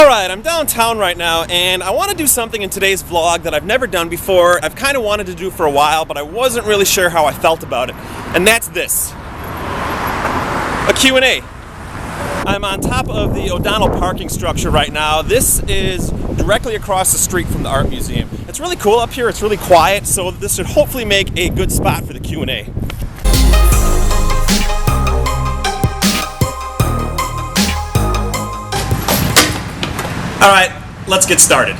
Alright, I'm downtown right now, and I want to do something in today's vlog that I've never done before. I've kind of wanted to do for a while, but I wasn't really sure how I felt about it. And that's this. A Q&A. I'm on top of the O'Donnell parking structure right now. This is directly across the street from the art museum. It's really cool up here, it's really quiet, so this should hopefully make a good spot for the Q&A. Alright, let's get started.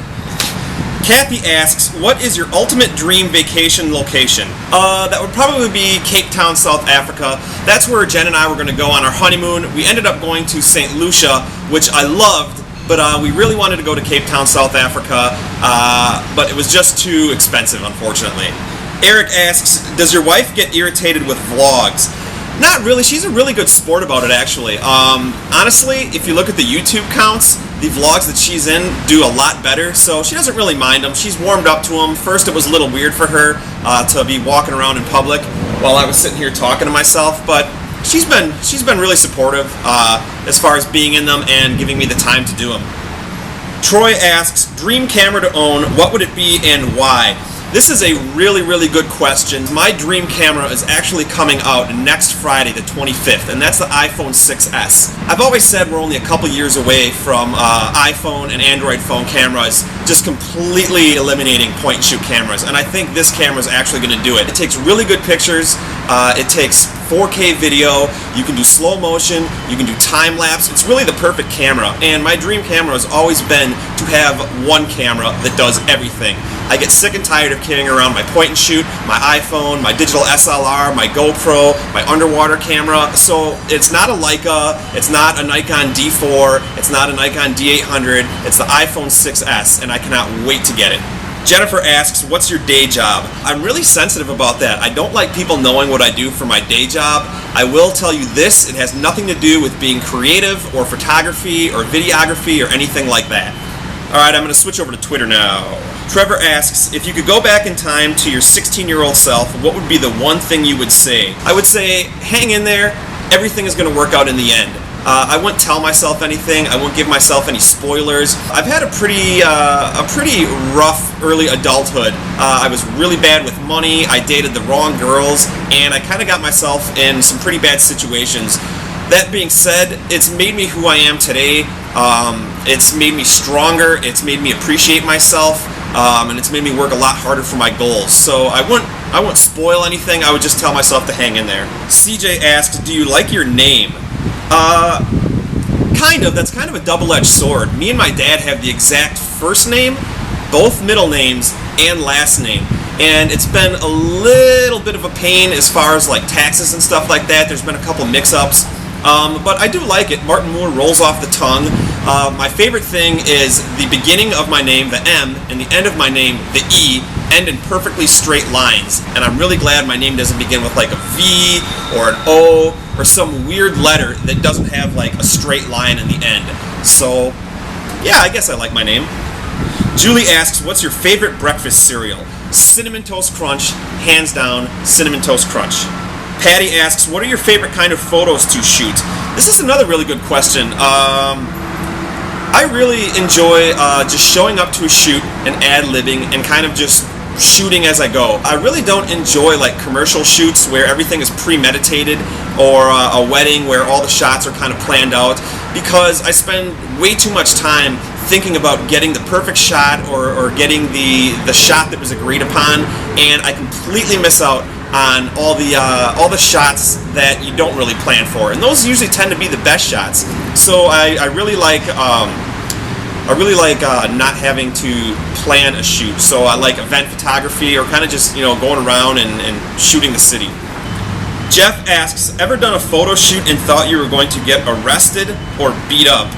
Kathy asks, what is your ultimate dream vacation location? That would probably be Cape Town, South Africa. That's where Jen and I were going to go on our honeymoon. We ended up going to St. Lucia, which I loved, but we really wanted to go to Cape Town, South Africa, but it was just too expensive, unfortunately. Eric asks, does your wife get irritated with vlogs? Not really. She's a really good sport about it, actually. Honestly, if you look at the YouTube counts, the vlogs that she's in do a lot better, so she doesn't really mind them. She's warmed up to them. First, it was a little weird for her to be walking around in public while I was sitting here talking to myself, but she's been really supportive as far as being in them and giving me the time to do them. Troy asks, dream camera to own, what would it be and why? This is a really, really good question. My dream camera is actually coming out next Friday, the 25th, and that's the iPhone 6s. I've always said we're only a couple years away from iPhone and Android phone cameras just completely eliminating point-and-shoot cameras, and I think this camera is actually going to do it. It takes really good pictures, it takes 4K video, you can do slow motion, you can do time-lapse. It's really the perfect camera, and my dream camera has always been to have one camera that does everything. I get sick and tired of carrying around my point and shoot, my iPhone, my digital SLR, my GoPro, my underwater camera. So it's not a Leica, it's not a Nikon D4, it's not a Nikon D800, it's the iPhone 6s, and I cannot wait to get it. Jennifer asks, what's your day job? I'm really sensitive about that. I don't like people knowing what I do for my day job. I will tell you this, it has nothing to do with being creative or photography or videography or anything like that. Alright, I'm going to switch over to Twitter now. Trevor asks, if you could go back in time to your 16-year-old self, what would be the one thing you would say? I would say, hang in there, everything is going to work out in the end. I wouldn't tell myself anything, I wouldn't give myself any spoilers. I've had a pretty rough early adulthood. I was really bad with money, I dated the wrong girls, and I kind of got myself in some pretty bad situations. That being said, it's made me who I am today. It's made me stronger, it's made me appreciate myself, and it's made me work a lot harder for my goals. So I wouldn't spoil anything, I would just tell myself to hang in there. CJ asks, do you like your name? Kind of. That's kind of a double-edged sword. Me and my dad have the exact first name, both middle names, and last name. And it's been a little bit of a pain as far as like taxes and stuff like that. There's been a couple mix-ups. But I do like it. Martin Moore rolls off the tongue. My favorite thing is the beginning of my name, the M, and the end of my name, the E, end in perfectly straight lines. And I'm really glad my name doesn't begin with like a V or an O or some weird letter that doesn't have like a straight line in the end. So, yeah, I guess I like my name. Julie asks, what's your favorite breakfast cereal? Cinnamon Toast Crunch, hands down, Cinnamon Toast Crunch. Patty asks, what are your favorite kind of photos to shoot? This is another really good question. I really enjoy just showing up to a shoot and ad-libbing and kind of just shooting as I go. I really don't enjoy like commercial shoots where everything is premeditated or a wedding where all the shots are kind of planned out, because I spend way too much time thinking about getting the perfect shot or getting the shot that was agreed upon, and I completely miss out on all the shots that you don't really plan for, and those usually tend to be the best shots. So I really like not having to plan a shoot. So I like event photography, or kind of just going around and shooting the city. Jeff asks, ever done a photo shoot and thought you were going to get arrested or beat up?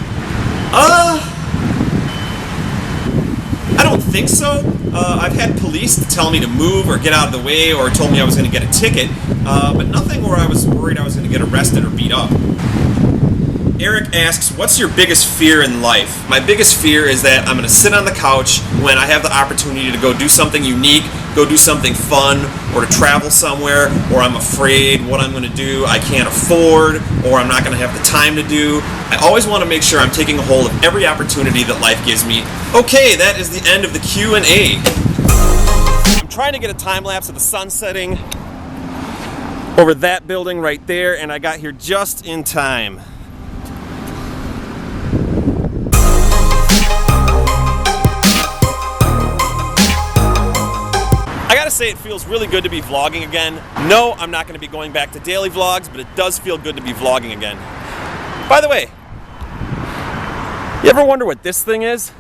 I don't think so. I've had police tell me to move or get out of the way, or told me I was going to get a ticket, but nothing where I was worried I was going to get arrested or beat up. Eric asks, what's your biggest fear in life? My biggest fear is that I'm going to sit on the couch when I have the opportunity to go do something unique, go do something fun, or to travel somewhere, or I'm afraid what I'm going to do I can't afford, or I'm not going to have the time to do. I always want to make sure I'm taking a hold of every opportunity that life gives me. Okay, that is the end of the Q&A. I'm trying to get a time lapse of the sun setting over that building right there, and I got here just in time. I gotta say, it feels really good to be vlogging again. No, I'm not gonna be going back to daily vlogs, but it does feel good to be vlogging again. By the way, you ever wonder what this thing is?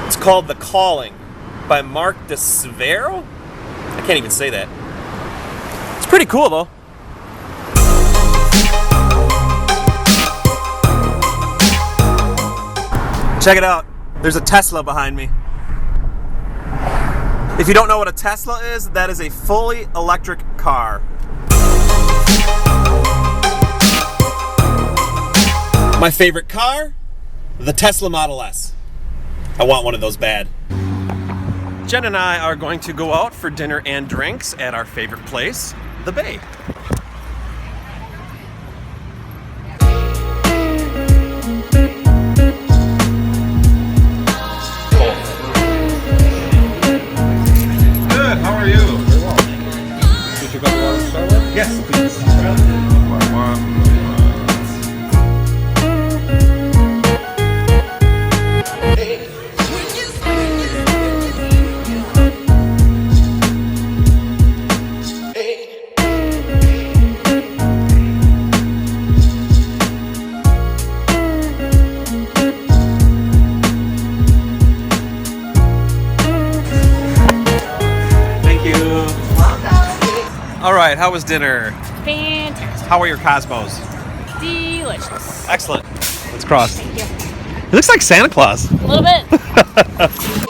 It's called The Calling by Mark DeSavero? I can't even say that. It's pretty cool though. Check it out. There's a Tesla behind me. If you don't know what a Tesla is, that is a fully electric car. My favorite car? The Tesla Model S. I want one of those bad. Jen and I are going to go out for dinner and drinks at our favorite place, the Bay. Good, how are you? Very well. Did you go to the shower? Yes, please. All right, how was dinner? Fantastic. How are your Cosmos? Delicious. Excellent. Let's cross. Thank you. He looks like Santa Claus. A little bit.